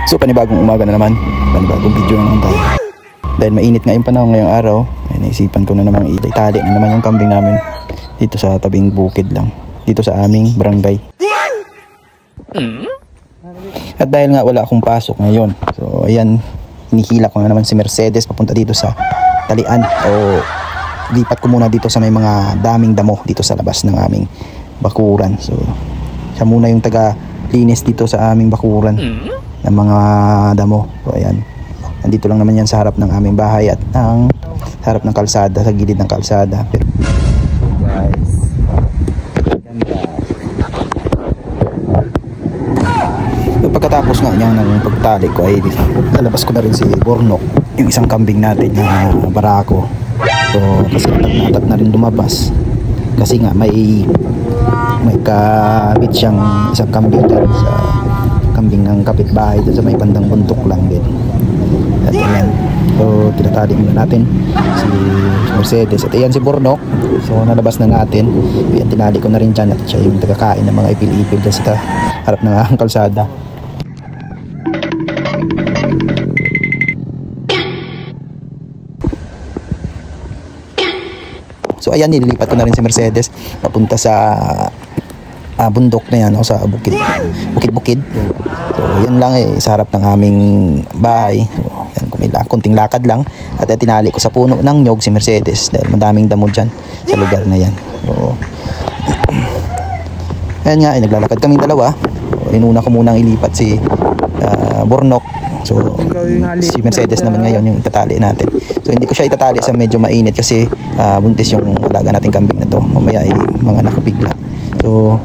So panibagong umaga na naman, panibagong video na naman tayo. Dahil mainit nga yung panahon ngayong araw, ay naisipan ko na namang itali na naman yung kambing namin dito sa tabing bukid lang, dito sa aming barangay. At dahil nga wala akong pasok ngayon, so ayan, hinihila ko na naman si Mercedes papunta dito sa talian, o lipat ko muna dito sa may mga daming damo dito sa labas ng aming bakuran. So siya muna yung taga linis dito sa aming bakuran ng mga damo. So ayan, nandito lang naman yan sa harap ng aming bahay at ang harap ng kalsada, sa gilid ng kalsada. Pero guys, ganda. So, pagkatapos nga niya ng pagtali ko ay lalabas ko na rin si Bornok, yung isang kambing natin na barako. So kasi natat na rin lumabas kasi nga may kabit siyang isang kambing dyan sa kambing ng kapitbahay dyan sa may bandang bundok lang din. At ayan, so tinatali muna natin si Mercedes. At ayan si Bornok, so nalabas na natin. Ayan, tinali ko na rin dyan at siya yung tagakain ng mga ipil-ipil dyan sa harap ng kalsada. So ayan, nililipat ko na rin si Mercedes papunta sa bundok na yan, o sa bukid. So yan lang sa harap ng aming bahay. So, yan, kunting lakad lang. At tinali ko sa puno ng nyog si Mercedes dahil madaming damo dyan sa lugar na yan. So ayan nga, naglalakad kaming dalawa. So, inuna ko munang ilipat si Bornok. So si Mercedes naman ngayon yung itatali natin. So hindi ko siya itatali sa medyo mainit kasi buntis yung alaga nating kambing na to. Mamaya ay mga nakabigla. So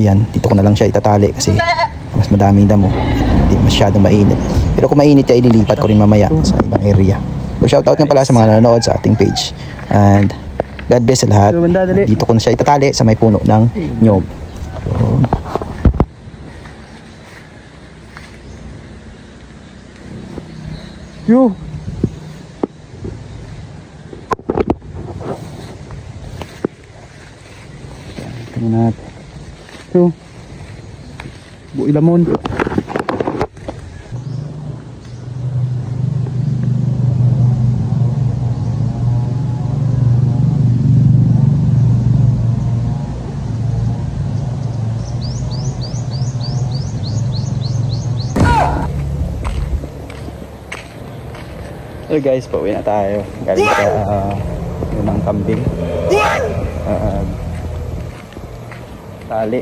ayan, dito ko na lang siya itatali kasi mas madaming damo, hindi masyadong mainit. Pero kung mainit ay ililipat ko rin mamaya sa ibang area. So shoutout nga pala sa mga nanonood sa ating page, and God bless sa lahat. Dito ko na siya itatali sa may puno ng nyog. So, yo. Tingnan natin. So, buhay lamon. So guys, pauwi na tayo. Galing sa unang kambing. Tali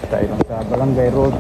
tayo lang sa Barangay Road.